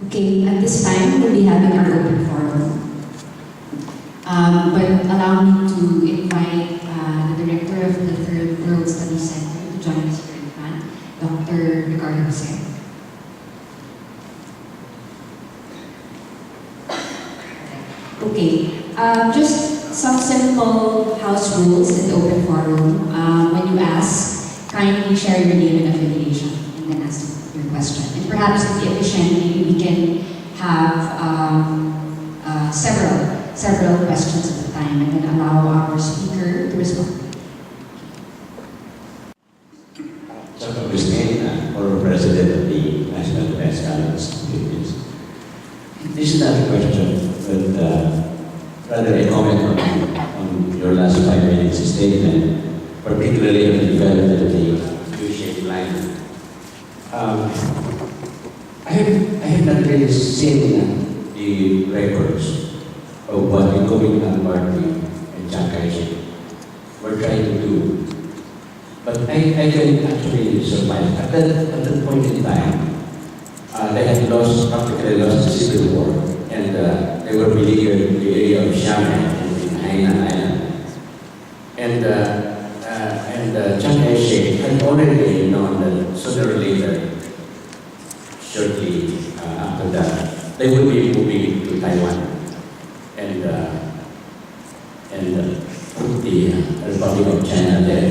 Okay, at this time, we'll be having our open forum. But allow me to invite the director of the Third World Studies Center to join us here in front, Dr. Cartographers. Okay, just some simple house rules in the open forum. When you ask, kindly share your name and affiliation and then ask your question. And perhaps to be efficient, maybe we can have several questions at a time and then allow our speaker to respond. So, Christine, former president of the National Press Council. This is not a question, but rather a comment on your last 5 minutes statement, particularly on the development of the U-shaped line. I have not really seen the records of what the Kuomintang Party and Chiang Kai-shek were trying to do. But I can actually surmise at that point in time, they had practically lost the civil war, and they were beleaguered in the area of Xiamen in Hainan Island. And Chiang Kai-shek had already known that sooner or later, shortly after that, they would be moving to Taiwan and put the Republic of China there.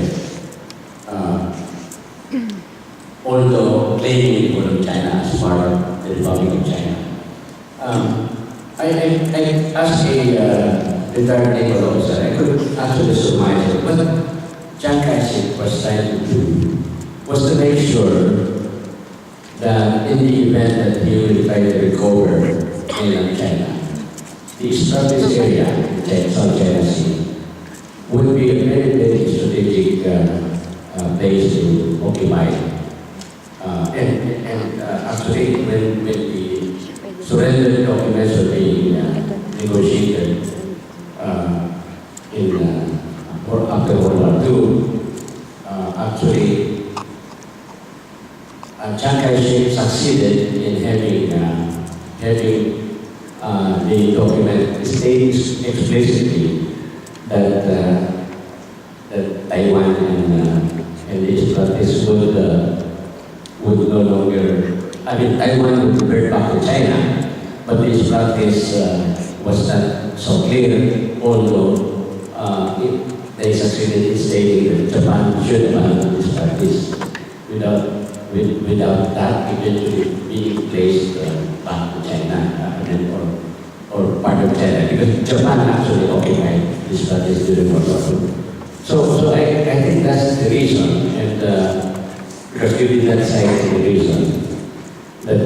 Although claiming the Republic of China as part of the Republic of China. I asked a retired naval officer, I could actually surmise it, what Chiang Kai-shek was trying to do was to make sure that in the event that he will try to recover mainland China, the Spratlys area in South China Sea would be a very, very strategic place to occupy. Actually, when the surrender documents were being negotiated after World War II, actually, Chiang Kai-shek succeeded in having the document states explicitly that Taiwan and the Spratlys would no longer, I mean, Taiwan would revert back to China, but the Spratlys was not so clear, although they succeeded in stating that Japan should abandon the Spratlys without that eventually being placed back to China or part of China, because Japan actually occupied the Spratlys during World War II. So I think that's the reason, and because you did not cite the reason that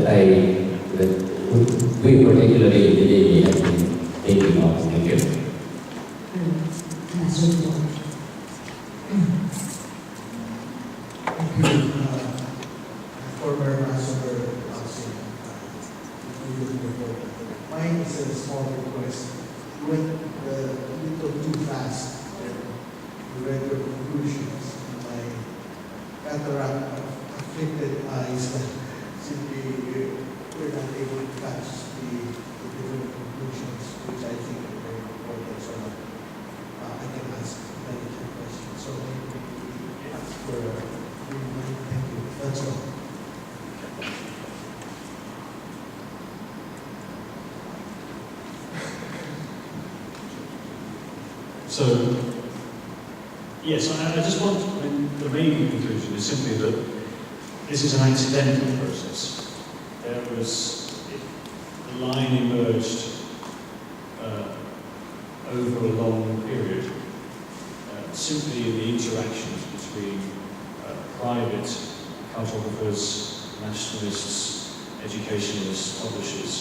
we particularly in the Navy have been taking off. Thank you. Former ambassador, mine is a small request. You went a little too fast. You read your conclusions. My cataract afflicted eyes simply were not able to catch the different conclusions, which I think are very important. So I can ask many questions. So maybe ask for thank you. That's all. So, yes, I just want, the main conclusion is simply that this is an accidental process. The line emerged over a long period, simply in the interactions between private cartographers, nationalists, educationalists, publishers,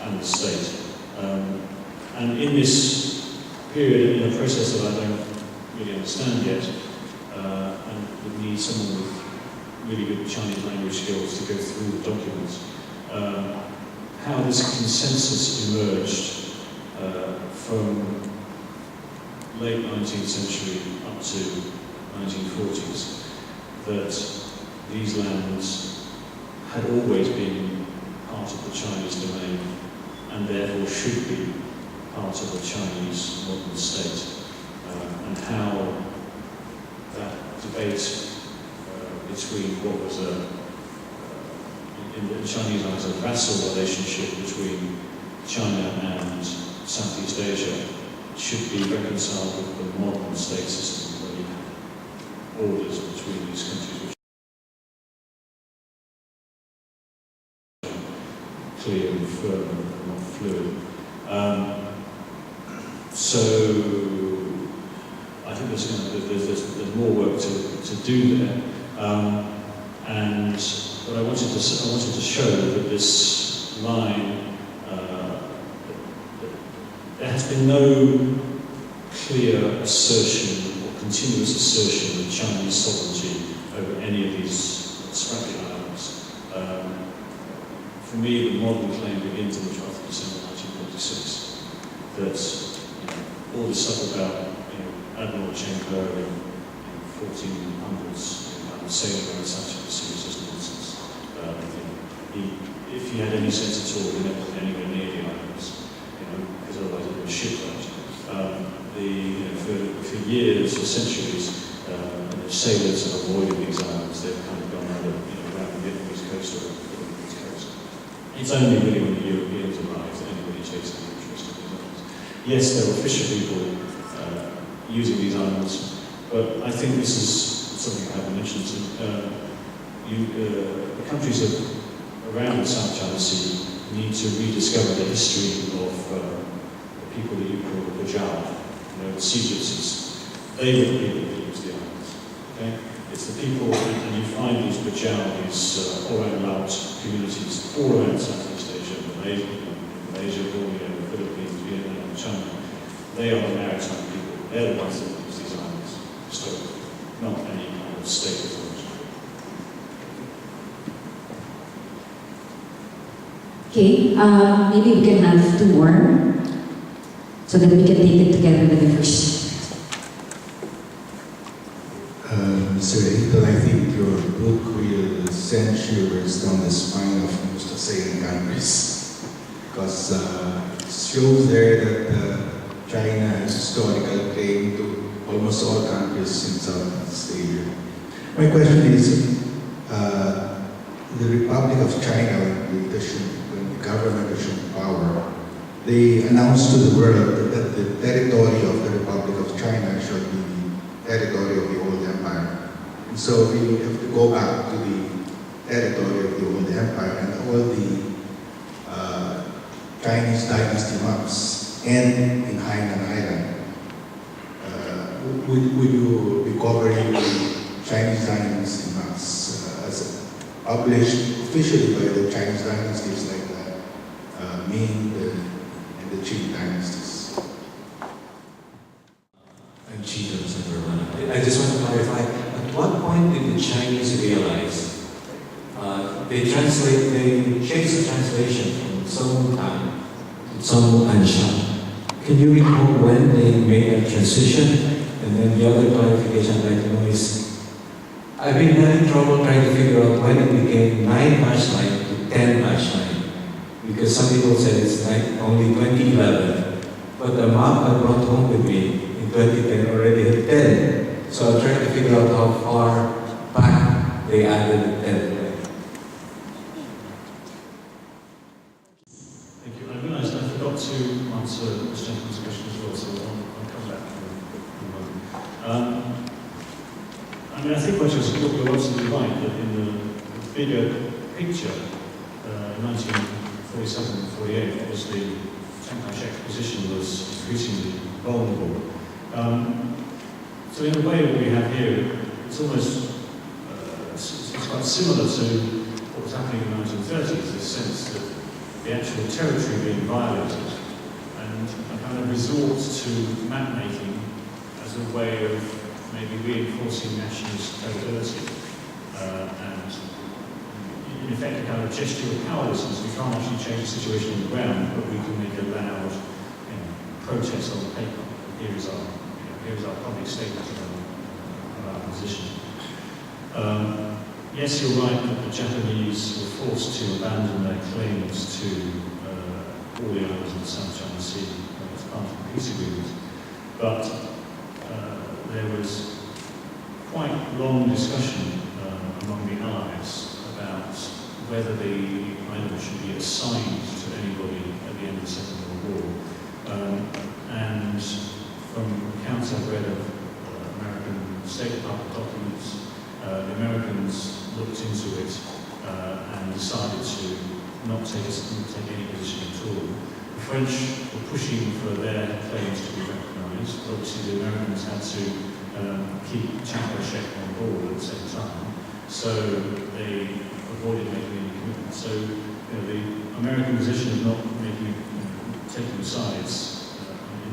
and the state. And in this period, in a process that I don't really understand yet, and would need someone with really good Chinese language skills to go through the documents, how this consensus emerged from late 19th century up to 1940s, that these lands had always been part of the Chinese should be part of a Chinese modern state, and how that debate between what was in the Chinese eyes, a vassal relationship between China and Southeast Asia should be reconciled with the modern state system where you have borders between these countries which are clear and firm and not fluid. So I think there's more work to do there. And but I wanted to show that this line, there has been no clear assertion or continuous assertion of Chinese sovereignty over any of these Spratlys islands. For me, the modern claim begins on the 12th of December 1946, that all this stuff about Admiral Chamber in 1400s sailing around such a series is nonsense. If he had any sense at all, he never went anywhere near the islands, because otherwise it would shipwrecked. For years or centuries, sailors have avoided these islands. They've kind of gone either around the Vietnamese coast or the East coast. It's only really when the Europeans arrive that anybody takes any interest in these islands. Yes, there were fisher people using these islands, but I think this is something I haven't mentioned. The countries around the South China Sea need to rediscover the history of the people that you call the Bajau, the sea gypsies. They were the people that used the islands. Okay? It's the people, and you find these Bajau, these Orang-Laut communities all around Southeast Asia, Malaysia, Borneo, the Philippines, Vietnam, China. They are the maritime people. They're the ones that use these islands historically, not any kind of state authority. Okay, maybe we can have 2 more so that we can take it together with the first. Mr. Ito, I think your book will send shivers down the spine of most ASEAN countries, because it shows there that China has historical claim to almost all countries in Southeast Asia. My question is, the Republic of China, when the government assumed power, they announced to the world that the territory of the Republic of China should be the territory of the old empire. And so we have to go back to the territory of the old empire, and all the Chinese dynasty maps end in Hainan Island. Would you be covering the Chinese dynasty maps as published officially by the Chinese dynasties like the Ming and the Qing dynasties? I'm Chi Johnson. I just want to clarify, at what point did the Chinese realize they changed the translation from Song Tan to Song Nansha? Can you recall when they made that transition? And then the other clarification I'd like to know is, I've been having trouble trying to figure out when it became 9/9 to 10/9, because some people said it's only 2011, but the map I brought home with me in 2010 already had 10. So I'm trying to figure out how far back they added the 10. Thank you. I realised I forgot to answer this gentleman's question as well, so I'll come back in a moment. I think what you're absolutely right, that in the bigger picture, 1947-48, obviously Chiang Kai-shek's position was increasingly vulnerable. So in a way what we have here, it's almost it's quite similar to what was happening in the 1930s, this sense that the actual territory being violated, and a kind of resort to map making as a way of maybe reinforcing nationalist credibility, and in effect a kind of gesture of powerlessness. We can't actually change the situation on the ground, but we can make a loud protest on the paper. Here is our public statement of our position. Yes, you're right that the Japanese were forced to abandon their claims to all the islands in South China Sea as part of the peace agreement. But there was quite long discussion among the Allies about whether the island should be assigned to anybody at the end of the Second World War. And from accounts I've read of American State Department documents, the Americans looked into it and decided to not take any position at all. The French were pushing for their claims to be recognised, but obviously the Americans had to keep Champachek on board at the same time, so they avoided making any commitment. So the American position of not taking sides in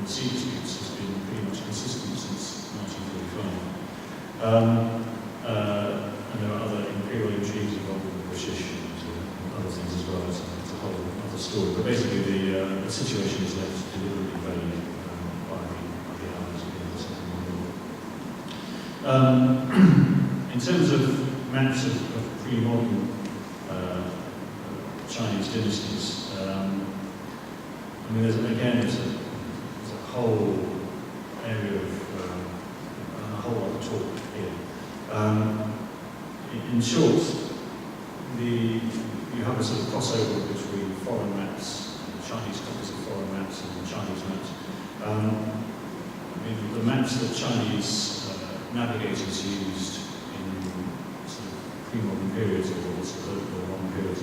the sea disputes has been pretty much consistent since 1945. And there are other imperial intrigues involved with the British and other things as well. It's a whole other story. But basically, the situation is left deliberately vague by the Allies at the end of the Second World War. In terms of maps of pre-modern Chinese dynasties, I mean, there's a whole area of a whole lot of talk here. In short, you have a sort of crossover between foreign maps, Chinese copies of foreign maps and Chinese maps. I mean, the maps that Chinese navigators used in sort of pre-modern periods or sort of modern periods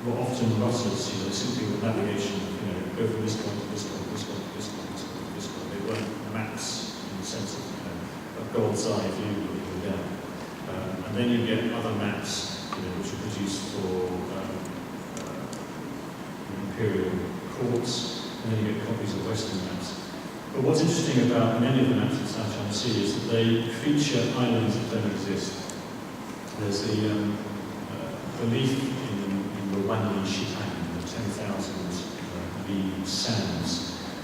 were often rotters, simply with navigation, go from this point to this point, this point, this point, this point, this point. They weren't maps in the sense of a God's eye view looking down. And then you get other maps, which are produced for imperial courts, and then you get copies of Western maps. But what's interesting about many of the maps in South China Sea is that they feature islands that don't exist. There's the belief in the Wanli Shitang, the 10,000 league sands,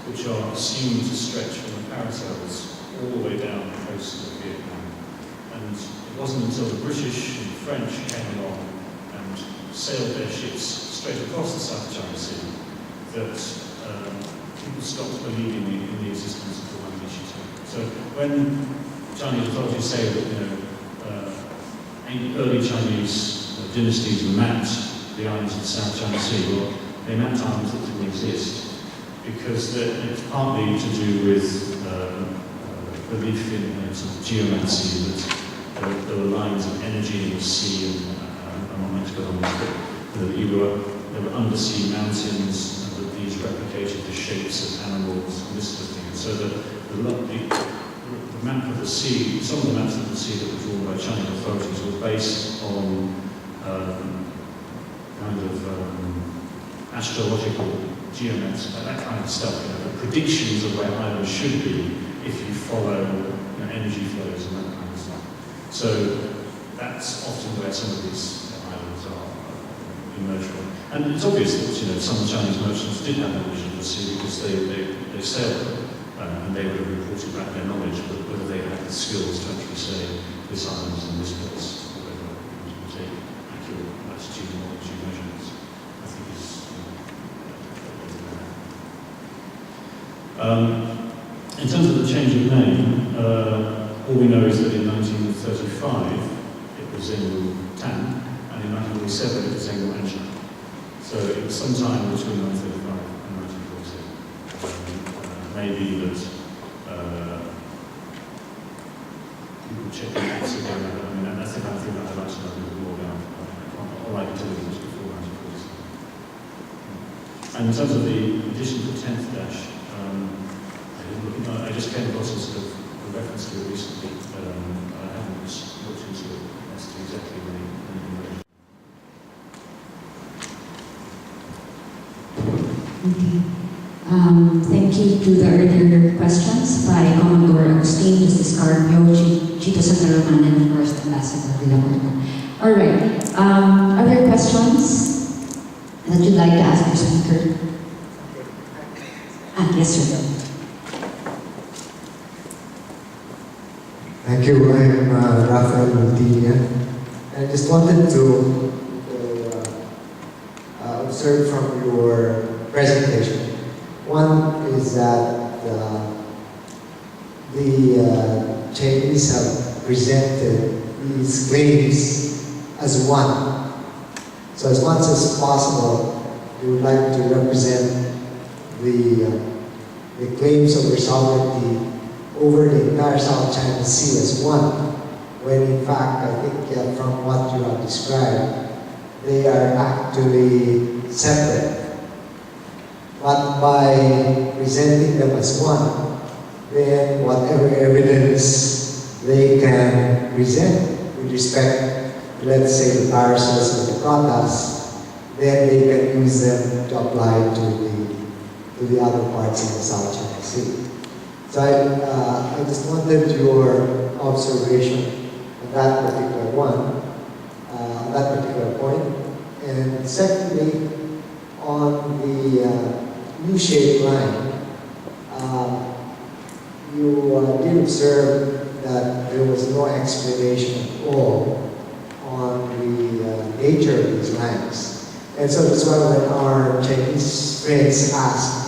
which are assumed to stretch from the paracels all the way down the coast of Vietnam. And it wasn't until the British and French came along and sailed their ships straight across the South China Sea that people stopped believing in the existence of the Wanli Shitang. So when Chinese authorities say that early Chinese dynasties mapped the islands of the South China Sea, well, they mapped islands that didn't exist, because it's partly to do with belief in sort of geomancy, that there were lines of energy in the sea, and I'm not meant to go on this, but there were undersea mountains, and that these replicated the shapes of animals, and this sort of thing. And so the map of the sea, some of the maps of the sea that were drawn by Chinese authorities were based on kind of astrological geomancy, that kind of stuff, predictions of where islands should be if you follow energy flows and that kind of stuff. So that's often where some of these islands are emerged from. And it's obvious that some Chinese merchants did have knowledge of the sea because they sailed them, and they would have reported back their knowledge, but whether they had the skills to actually say this island is in this place, or whether it would take accurate latitude and longitude measurements, I think is in terms of the change of name, all we know is that in 1935 it was Zengwu Tan, and in 1947 it was Zengwu Nansha. So it was sometime between 1935 and 1947. Maybe that people check the maps again. I mean, that's the kind of thing that I'd like to know a little more about. All I can tell you was before 1947. And in terms of the addition to the 10th dash, I just came across a sort of a reference to it recently. I haven't looked into it as to exactly when it Thank you to the earlier questions by Commodore Agustin, Justice Carpio, Chito Sotaraman, and of course Ambassador Villamorno. All right. Other questions that you'd like to ask your speaker? Yes, sir. Thank you. I'm Rafael Multinia. I just wanted to observed from your presentation. One is that the Chinese have presented these claims as one. So as much as possible, we would like to represent the claims of their sovereignty over the entire South China Sea as one, when in fact, I think from what you have described, they are actually separate. But by presenting them as one, then whatever evidence they can present with respect to, let's say, the parcels of the Spratlys, then they can use them to apply to the other parts of the South China Sea. So I just wanted your observation on that particular one, on that particular point. And secondly, on the U-shaped line, you did observe that there was no explanation at all on the nature of these lines. And so that's why when our Chinese friends asked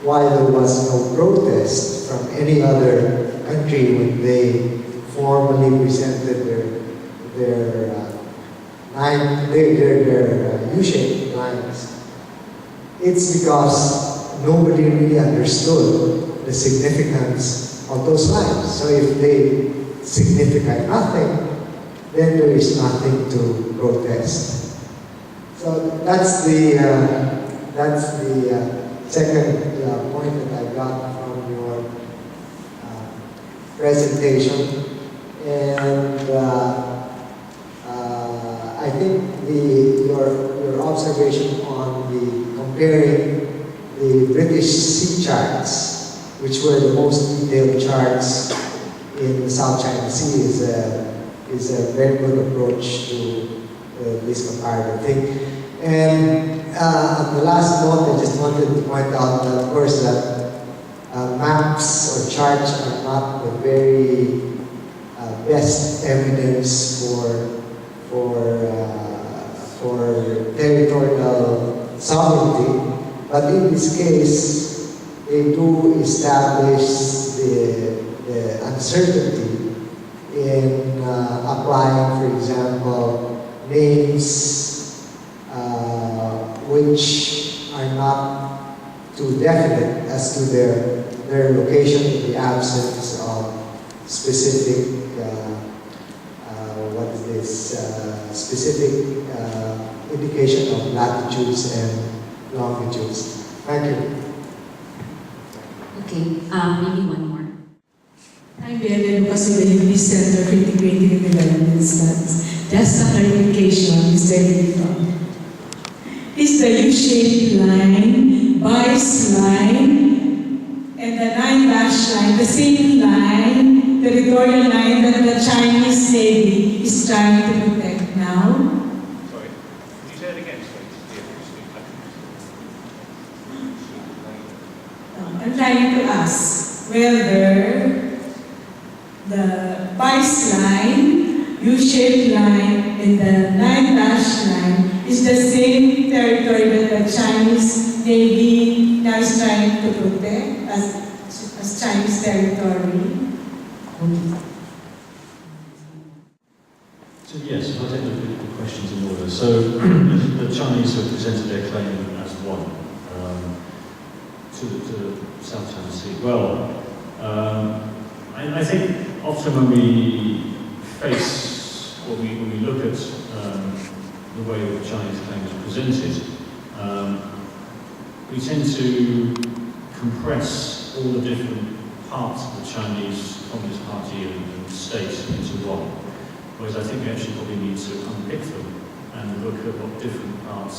why there was no protest from any other country when they formally presented their U-shaped lines, it's because nobody really understood the significance of those lines. So if they signify nothing, then there is nothing to protest. So that's the second point that I got from your presentation. And I think your observation on the comparing the British sea charts, which were the most detailed charts in the South China Sea, is a very good approach to this comparative thing. And on the last note, I just wanted to point out that, of course, that maps or charts are not the very best evidence for territorial sovereignty, but in this case, they do establish the uncertainty in applying, for example, names which are not too definite as to their location in the absence of specific specific indication of latitudes and longitudes. Thank you. Okay, maybe one more. I'm Bella Lucas of the UP Center for Integrated and Development Studies. Just a clarification, Mr. Lito. Is the U-shaped line, Bice line, and the 9-dash line the same line, territorial line that the Chinese Navy is trying to protect now? Sorry, could you say it again, I'm trying to ask whether the Bice line, U-shaped line, and the 9-dash line is the same territory that the Chinese Navy now is trying to protect as Chinese territory. So yes, I'll take the questions in order. So the Chinese have presented their claim as one to the South China Sea. Well, I think often when we face, or when we look at the way the Chinese claim is presented, we tend to compress all the different parts of the Chinese Communist Party and state into one. Whereas I think we actually probably need to unpick them and look at what different parts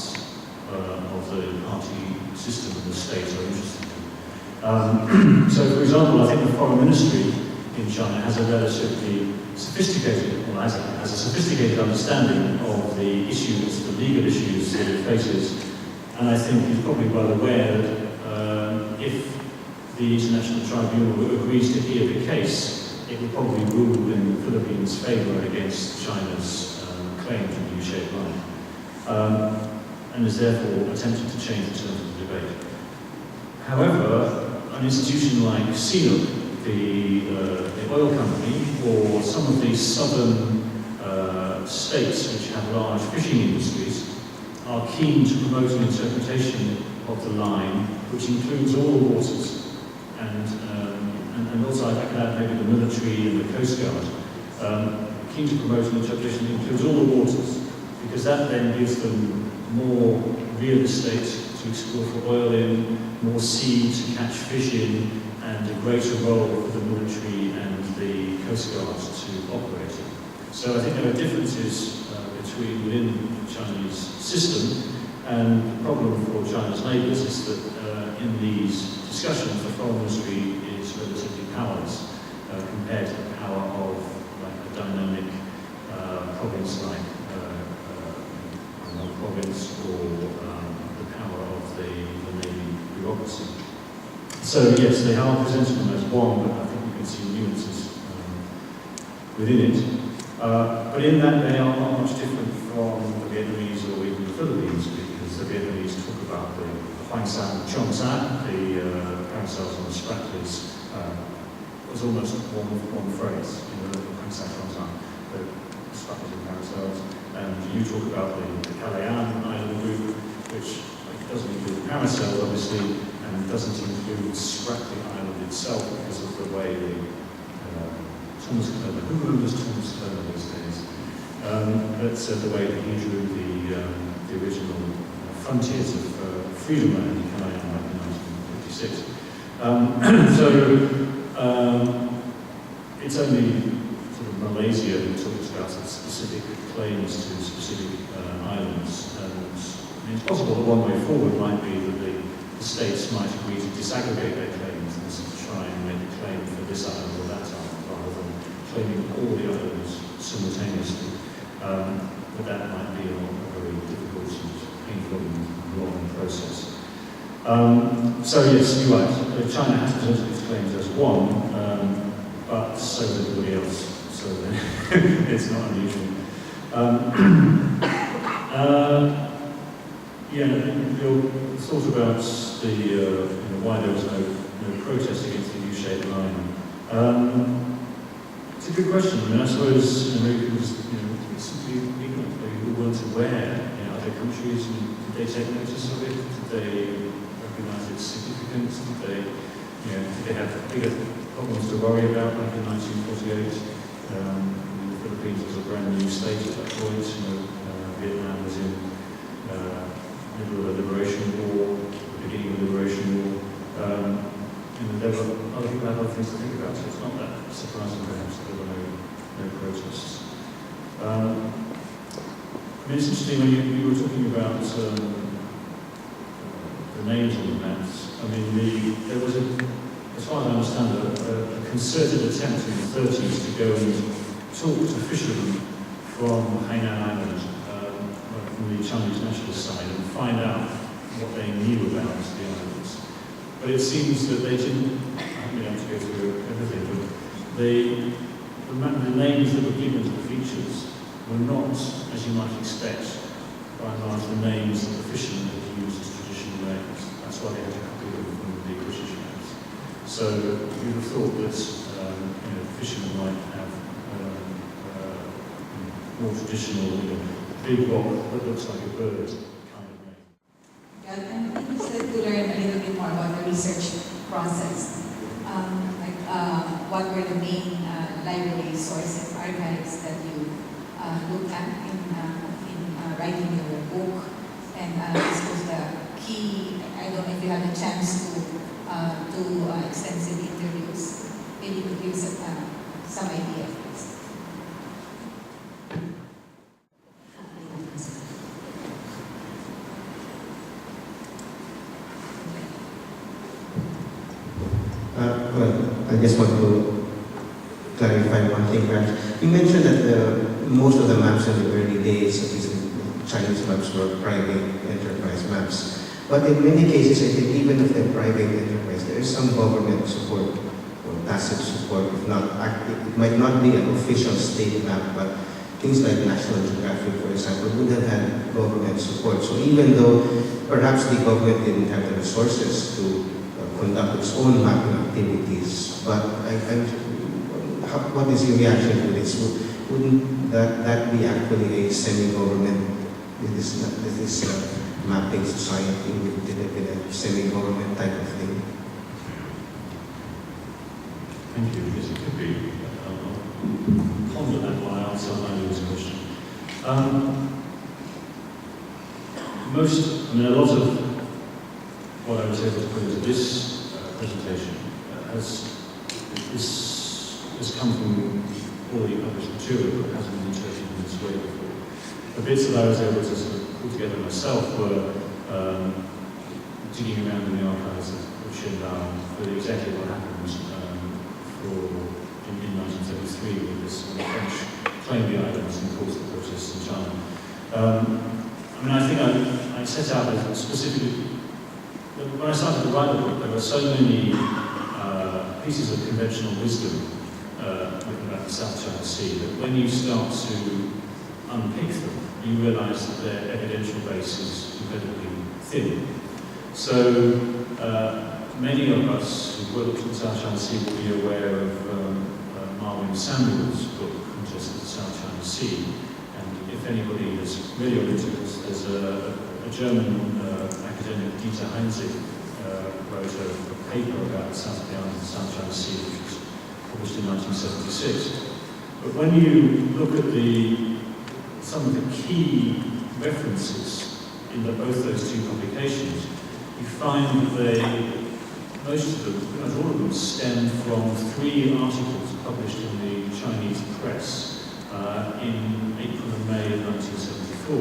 of the party system and the state are interested in. So, for example, I think the foreign ministry in China has a relatively sophisticated, or has a sophisticated understanding of the issues, the legal issues that it faces, and I think is probably well aware that if the International Tribunal agrees to hear the case, it will probably rule in the Philippines' favor against China's claim to the U-shaped line. and is therefore attempting to change the terms of the debate. However, an institution like CNOOC, the oil company, or some of these southern states which have large fishing industries, are keen to promote an interpretation of the line which includes all the waters, and also I could add maybe the military and the Coast Guard, keen to promote an interpretation that includes all the waters, because that then gives them more real estate to explore for oil in, more sea to catch fish in, and a greater role for the military and the Coast Guard to operate in. So I think there are differences within the Chinese system, and the problem for China's neighbours is that in these discussions the foreign ministry is relatively powerless compared to the power of a dynamic province like Hong province, or the power of the Navy bureaucracy. So yes, they are presenting them as one, but I think you can see nuances within it. But in that they are not much different from the Vietnamese or even the Philippines, because the Vietnamese talk about the Hoang San Chong San, the parasols on the Spratlys, was almost one phrase, the Hoang San Chong San, the Spratlys and parasols. And you talk about the Calayan island group, which doesn't include the parasols, obviously, and doesn't include Spratlys Island itself because of the way the Thomas Turner, who remembers Thomas Turner these days? But the way that he drew the original frontiers of freedom in Calayan back in 1956. It's only sort of Malaysia who talks about specific claims to specific islands. And I mean, it's possible that one way forward might be that the states might agree to disaggregate their claims and to try and make a claim for this island or that island, rather than claiming all the islands simultaneously. But that might be a very difficult and painful and long process. So yes, you're right. China has presented its claims as one, but so does everybody else. So it's not unusual. Your thought about why there was no protest against the U-shaped line. It's a good question. I mean, I suppose maybe it was simply ignorant. Maybe we weren't aware. Other countries, did they take notice of it? Did they recognise its significance? Did they have bigger problems to worry about, like in 1948? The Philippines was a brand new state at that point. Vietnam was in the middle of a liberation war, the beginning of the liberation war. There were other people had other things to think about, so it's not that surprising perhaps that there were no protests. It's interesting when you were talking about the names on the maps. I mean, there was, as far as I understand, a concerted attempt in the 30s to go and talk to fishermen from Hainan Island, from the Chinese nationalist side, and find out what they knew about the islands. But it seems that they didn't. I haven't been able to go through everything, but the names that were given to the features were not, as you might expect, by and large the names that the fishermen had used as traditional names. That's why they had to copy them from the British names. So you'd have thought that fishermen might have more traditional, big rock that looks like a bird kind of name. I'm interested to learn a little bit more about the research process. What were the main library sources, archives that you looked at in writing your book? And this was the key. I don't know if you had a chance to do extensive interviews. Maybe you could give us some idea of this. I just want to clarify one thing. You mentioned that most of the maps in the early days of these Chinese maps were private enterprise maps. But in many cases, I think even if they're private enterprise, there is some government support or tacit support. If not, it might not be an official state map, but things like National Geographic, for example, would have had government support. So even though perhaps the government didn't have the resources to conduct its own mapping activities, but what is your reaction to this? Wouldn't that be actually a semi-government, this mapping society would have been a semi-government type of thing? Thank you. Yes, it could be. I'll ponder that while I answer Irene's question. A lot of what I was able to put into this presentation has come from already published material that hasn't been interpreted in this way before. The bits that I was able to sort of put together myself were digging around in the archives of Xinjiang for exactly what happened in 1973 with this when the French claimed the islands and caused the protests in China. I think I set out specifically, when I started to write the book, there were so many pieces of conventional wisdom written about the South China Sea that when you start to unpick them, you realise that their evidential base is incredibly thin. So many of us who worked in the South China Sea will be aware of Marvin Samuel's book, Contest of the South China Sea. And if anybody is really into this, there's a German academic, Dieter Heinzig, wrote a paper about the South South China Sea, which was published in 1976. But when you look at some of the key references in both those two publications, you find that most of them, pretty much all of them, stem from 3 articles published in the Chinese press in April and May of 1974.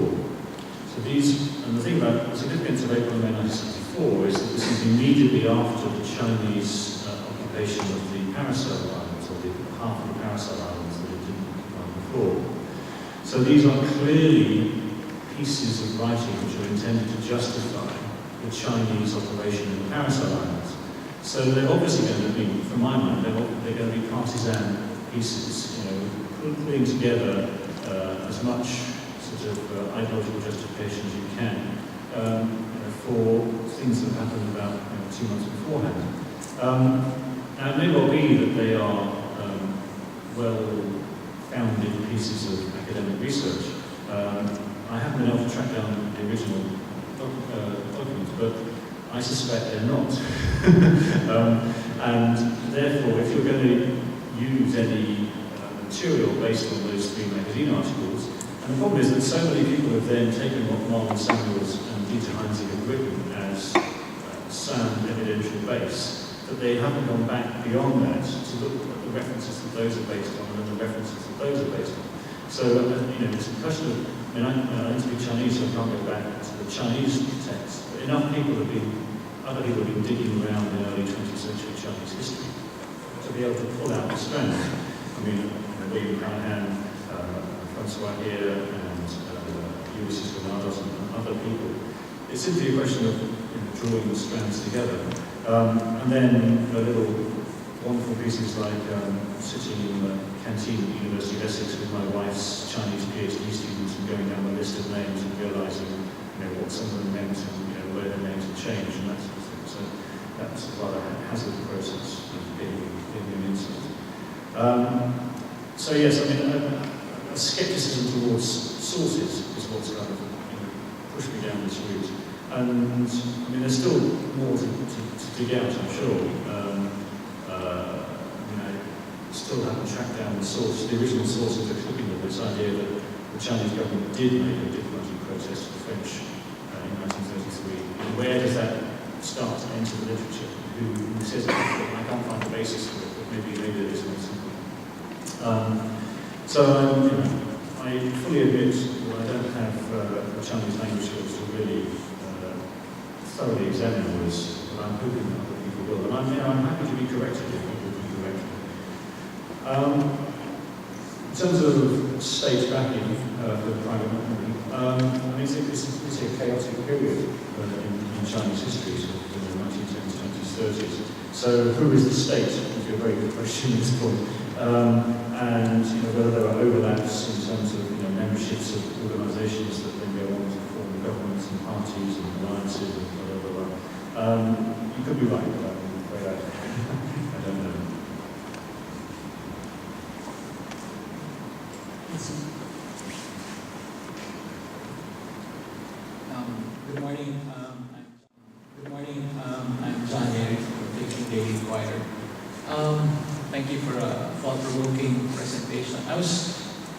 So the thing about the significance of April and May 1974 is that this is immediately after the Chinese occupation of the Paracel Islands, or the half of the Paracel Islands that it didn't occupy before. So these are clearly pieces of writing which are intended to justify the Chinese operation in the Paracel Islands. So they're obviously going to be, from my mind, they're going to be partisan pieces, putting together as much sort of ideological justification as you can for things that have happened about 2 months beforehand. Now it may well be that they are well-founded pieces of academic research. I haven't been able to track down the original documents, but I suspect they're not. And therefore, if you're going to use any material based on those 3 magazine articles, and the problem is that so many people have then taken what Marvin Samuels and Dieter Heinzig have written as sound evidential base, that they haven't gone back beyond that to look at the references that those are based on and the references that those are based on. So, it's a question of, I don't speak Chinese, so I can't go back to the Chinese text, but other people have been digging around in early 20th century Chinese history to be able to pull out the strands. William Callahan, Francois here, and Ulysses Granados and other people. It's simply a question of drawing the strands together. And then little wonderful pieces like sitting in the canteen at the University of Essex with my wife's Chinese PhD students and going down the list of names and realising what some of them meant and where their names had changed and that sort of thing. So that's a rather haphazard process of getting an insight. So yes, a scepticism towards sources is what's kind of pushed me down this route. And there's still more to dig out, I'm sure. Still haven't tracked down the original source of the clipping of this idea that the Chinese government did make a diplomatic protest to the French in 1933. And where does that start to enter the literature? Who says it? I can't find the basis for it, but maybe there is something. I fully admit that I don't have the Chinese language skills to really thoroughly examine this, but I'm hoping that other people will. And I'm happy to be corrected if people can correct me. In terms of state backing for the private company, it's a chaotic period in Chinese history, sort of in the 1920s, 1930s. So who is the state? Would be a very good question at this point. and whether there are overlaps in terms of memberships of organisations that then go on to form governments and parties and alliances and whatever. You could be right, but I'm afraid I don't know. Good morning. I'm John Eric from Beijing Daily Inquirer. Thank you for a thought-provoking presentation. I was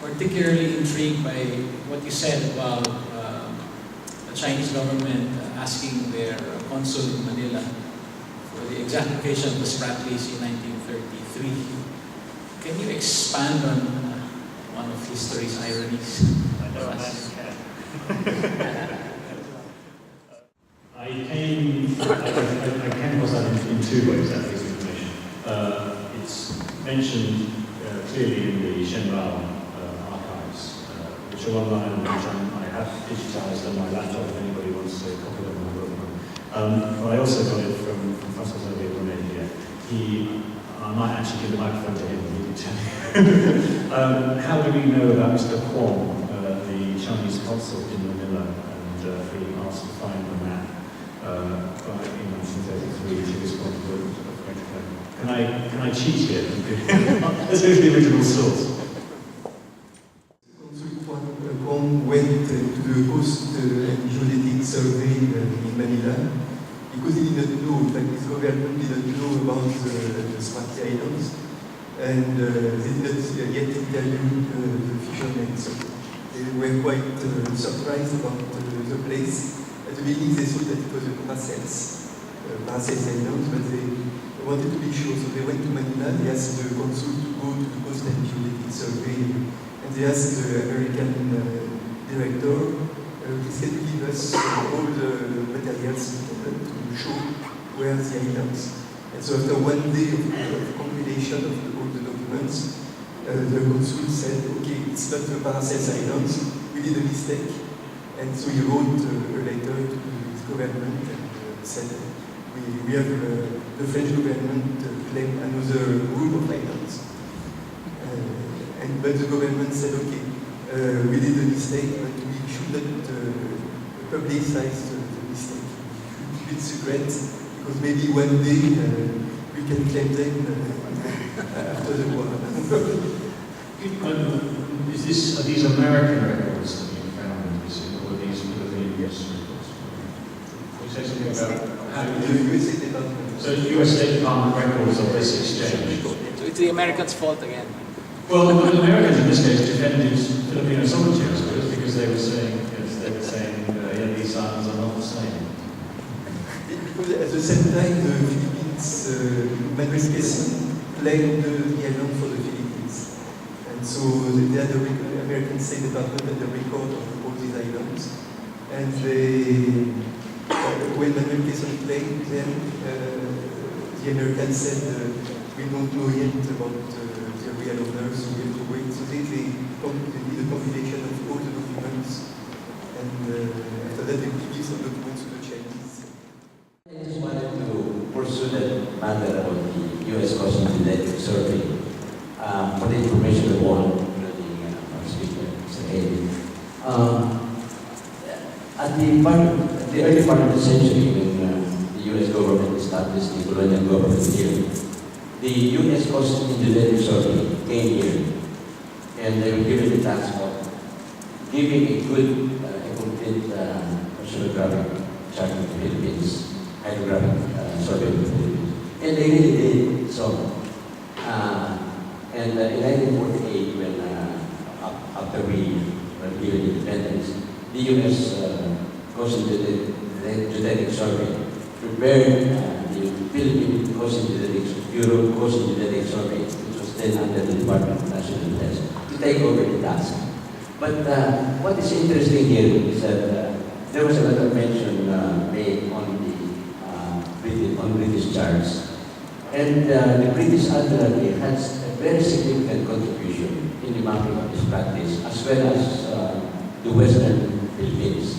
particularly intrigued by what you said about the Chinese government asking their consul in Manila for the execution of the Spratlys in 1933. Can you expand on one of history's ironies? I don't can. I came across that in two ways, that piece of information. It's mentioned clearly in the Shenbao archives, which are online, which I have digitized on my laptop if anybody wants to copy them in my book. But I also got it from Francois-Xavier Brunet here. I might actually give the microphone to him, he can tell you. How do we know about Mr. Kwong, the Chinese consul in Manila, and being asked to find the map in 1933 to respond to the French plan? Can I cheat here? Let's go to the original source. Consul Kwong went to the coast and geodetic survey in Manila because he didn't know, in fact his government didn't know about the Spratlys Islands, and they didn't yet interview the fishermen. So they were quite surprised about the place. At the beginning they thought that it was a Brassels Islands, but they wanted to be sure. So they went to Manila, they asked the consul to go to the coast and geodetic survey, and they asked the American director, please can you give us all the materials to show where the islands. And so after one day of compilation of all the documents, the consul said, okay, it's not the Brassels Islands, we did a mistake. And so he wrote a letter to his government and said, we have the French government claim another group of islands. But the government said, okay, we did a mistake, but we should not publicize the mistake. We should keep it secret, because maybe one day we can claim them after the war. Are these American records that you found in this, or are these European records? Can you say something about how you do? The USA Department. So the US State Department records of this exchange? So it's the Americans' fault again. Well, the Americans in this case defended Filipino sovereignty, I suppose, because they were saying, yeah, these islands are not the same. Because at the same time, the Philippines manifestation claimed the island for the Philippines. And so they had the American State Department had the record of all these islands. And they, when Manuel Quezon claimed them, the Americans said, we don't know yet about the real owners, so we have to wait. So they did a compilation of all the documents, and after that they could give some documents to the Chinese. I just wanted to pursue that matter about the U.S. Coast and Geodetic Survey. For the information of all, including our speaker, Mr. Haley. At the early part of the century, when the U.S. government established the colonial government here, the U.S. Coast and Geodetic Survey came here, and they were given the task of giving a good, complete oceanographic chart of the Philippines, hydrographic survey of the Philippines. And they really did so. And in 1948, when after we were given independence, the U.S. Coast and Geodetic Survey prepared the Philippine Coast and Geodetic Coast and Geodetic Survey, which was then under the Department of National Defense, to take over the task. But what is interesting here is that there was a lot of mention made on British charts. And the British Admiralty has a very significant contribution in the mapping of this practice, as well as the Western Philippines.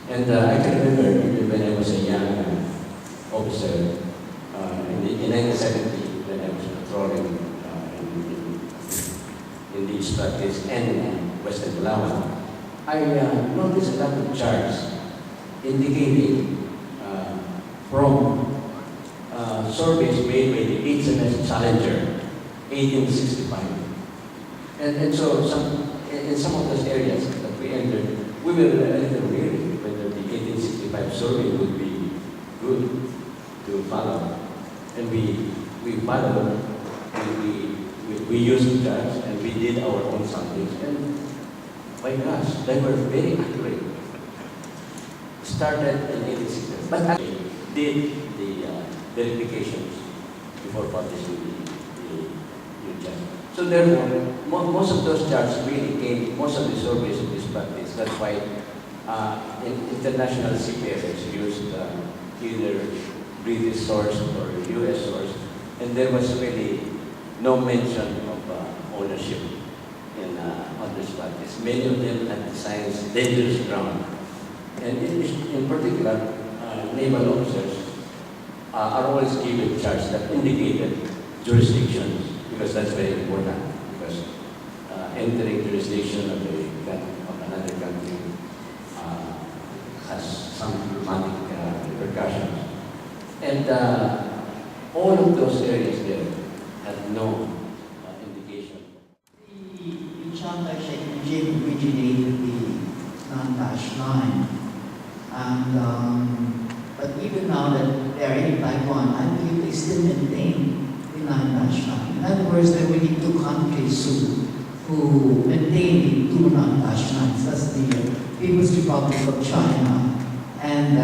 And I can remember even when I was a young officer in 1970, when I was patrolling in the Spratlys and in Western Palawan, I noticed a lot of charts indicating from surveys made by the HMS Challenger, 1865. And so in some of those areas that we entered, we were a little weary whether the 1865 survey would be good to follow. And we followed, we used charts and we did our own soundings. And my gosh, they were very accurate. Started in 1865, but actually did the verifications before publishing the new chart. So therefore, most of those charts really came, most of the surveys of this practice. That's why international seafarers used either British source or US source, and there was really no mention of ownership on this practice. Many of them had designs dangerous ground, and in particular, naval officers are always given charts that indicated jurisdictions, because that's very important, because entering jurisdiction of another country has some diplomatic repercussions. And all of those areas there had no indication. The Chiang Kai-shek regime originated the non-dash line. And, but even now that they are in Taiwan, I believe they still maintain the non-dash line. In other words, there are really two countries who maintain the two non-dash lines. That's the People's Republic of China and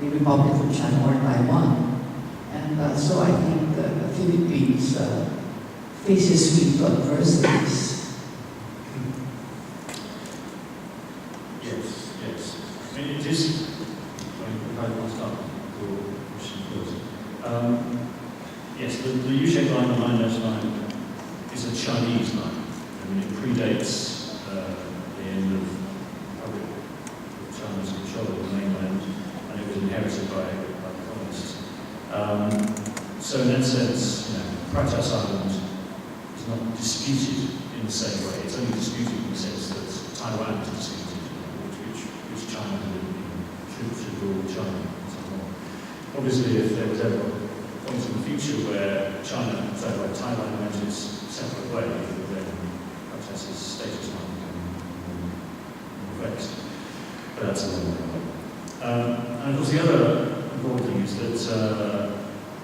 the Republic of China or Taiwan. And so I think the Philippines faces with adversities. Yes. I mean, it is, if I can start your question first. Yes, the U-shaped line, the line-dash line, is a Chinese line. I mean, it predates the end of China's control of the mainland, and it was inherited by the colonists. So in that sense, Spratlys Island is not disputed in the same way. It's only disputed in the sense that Taiwan is disputed, which China should rule China and so on. Obviously, if there was ever a point in the future where Taiwan went its separate way, then Spratlys' status might become more vexed. But that's a long way. And of course, the other important thing is that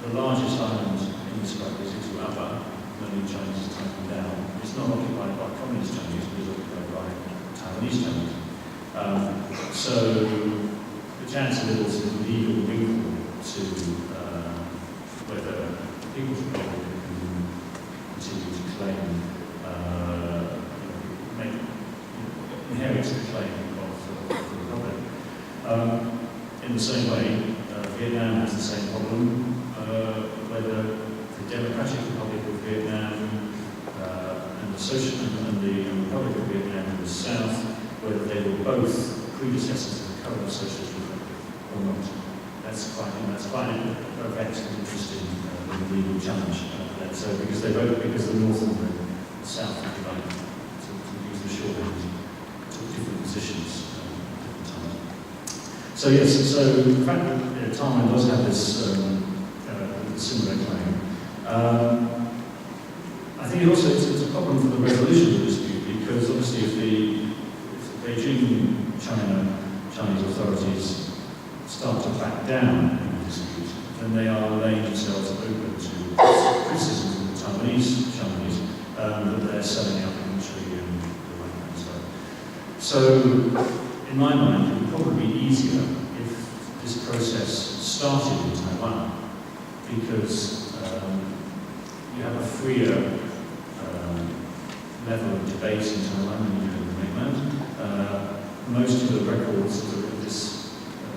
the largest island in the Spratlys is Aba, when the Chinese is taken down. It's not occupied by communist Chinese, but it's occupied by Taiwanese Chinese. So the Chancellor is a legal wrinkle to whether the People's Republic can continue to claim, inherit the claim of the Republic. In the same way, Vietnam has the same problem, whether the Democratic Republic of Vietnam and the Republic of Vietnam in the south, whether they were both predecessors of the current socialist republic or not. That's quite a vexed and interesting legal challenge. So because the north and the south, if you like, to use the shorthand, took different positions at different times. So yes, so the fact that Taiwan does have this similar claim. I think it's a problem for the resolution of the dispute, because obviously if the Beijing Chinese authorities start to back down in the dispute, then they are laying themselves open to criticism from the Taiwanese Chinese that they're selling out the country and the like and stuff. So, in my mind, it would probably be easier if this process started in Taiwan, because you have a freer level of debate in Taiwan than you do in the mainland. Most of the records of this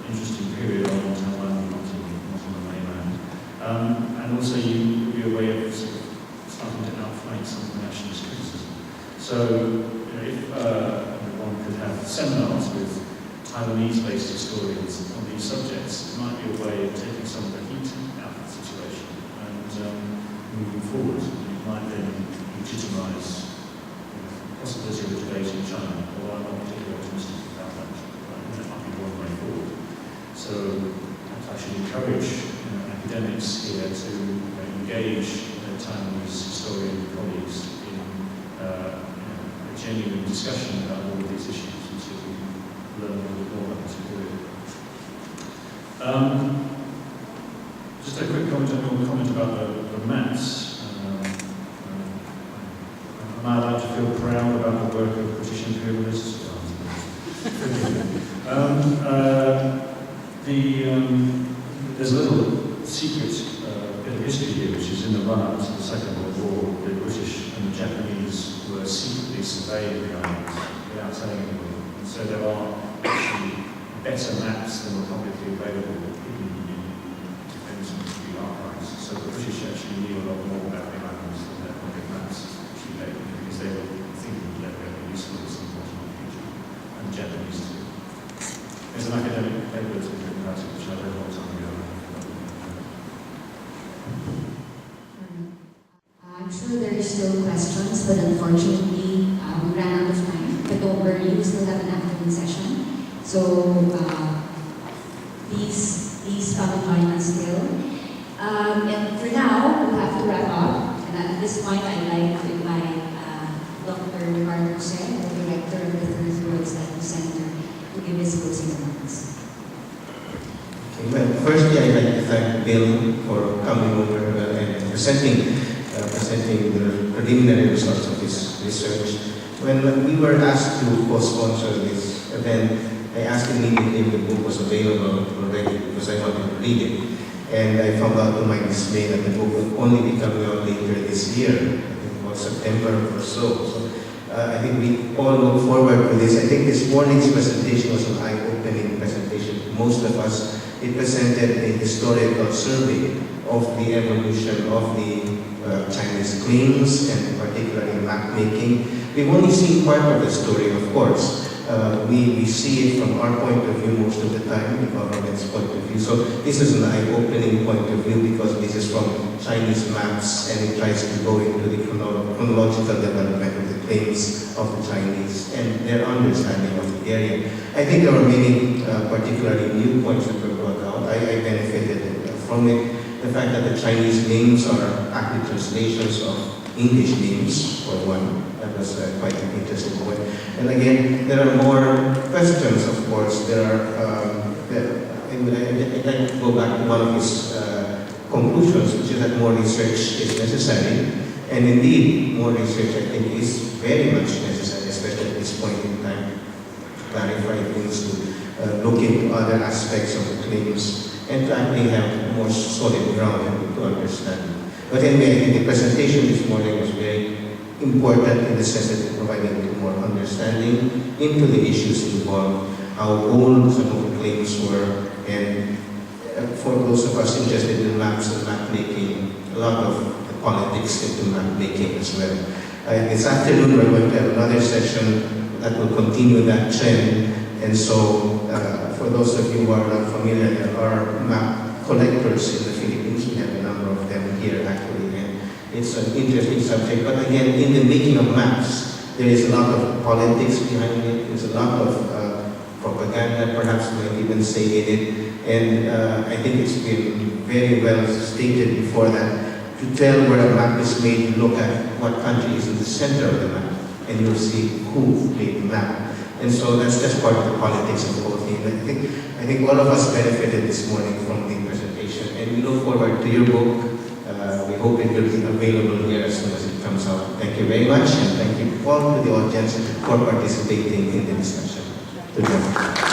interesting period are in Taiwan, not on the mainland. And also you would be a way of sort of starting to outflank some of the nationalist criticism. So if one could have seminars with Taiwanese-based historians on these subjects, it might be a way of taking some of the heat out of the situation and moving forward. It might then legitimise So perhaps I should encourage academics here to engage their Taiwanese historian colleagues in a genuine discussion about all of these issues and to learn a little bit more about how to do it. Just a quick comment on your comment about the maps. Am I allowed to feel proud about the work of British imperialists? There's a little secret bit of history here, which is in the run-up to the Second World War. The British and the Japanese were secretly surveying the islands without telling anyone. And so there are actually better maps than were publicly available in defence military archives. So the British actually knew a lot more about the islands than their public maps actually gave, because they were thinking that they were useful at some point in the future. And the Japanese too. There's an academic paper that's been written about it, which I read a long time ago. I'm sure there are still questions, but unfortunately, we ran out of time. But don't worry, we still have an afternoon session. So please come and join us still. And for now, we'll have to wrap up. And at this point, I'd like to invite Dr. Ricardo Jose, the director of the Third World Studies Center, to give his closing remarks. Okay, well, firstly, I'd like to thank Bill for coming over and presenting the preliminary results of his research. When we were asked to co-sponsor this event, I asked immediately if the book was available already because I wanted to read it. And I found out to my dismay that the book will only be coming out later this year, I think about September or so. I think we all look forward to this. I think this morning's presentation was an eye-opening presentation to most of us. It presented a historical survey of the evolution of the Chinese claims and particularly map making. We've only seen part of the story, of course. We see it from our point of view most of the time, the government's point of view. So this is an eye-opening point of view because this is from Chinese maps and it tries to go into the chronological development of the claims of the Chinese and their understanding of the area. I think there were many particularly new points that were brought out. I benefited from it. The fact that the Chinese names are actually translations of English names, for one. That was quite an interesting point. And again, there are more questions, of course. I'd like to go back to one of his conclusions, which is that more research is necessary. And indeed, more research, I think, is very much necessary, especially at this point in time, to clarify things, to look into other aspects of the claims, and to actually have more solid ground to understand. But anyway, I think the presentation this morning was very important in the sense that it provided more understanding into the issues involved, how old some of the claims were, and for those of us interested in maps and map making, a lot of the politics into map making as well. This afternoon we're going to have another session that will continue that trend, and so for those of you who are not familiar, there are map collectors in the Philippines. We have a number of them here actually, and it's an interesting subject. But again, in the making of maps, there is a lot of politics behind it. There's a lot of propaganda, perhaps you might even say, in it. And I think it's been very well stated before that to tell where a map is made, you look at what country is in the center of the map, and you'll see who made the map. And so that's just part of the politics of the whole thing. I think all of us benefited this morning from the presentation, and we look forward to your book. We hope it will be available here as soon as it comes out. Thank you very much, and thank you all to the audience for participating in the discussion. Good morning.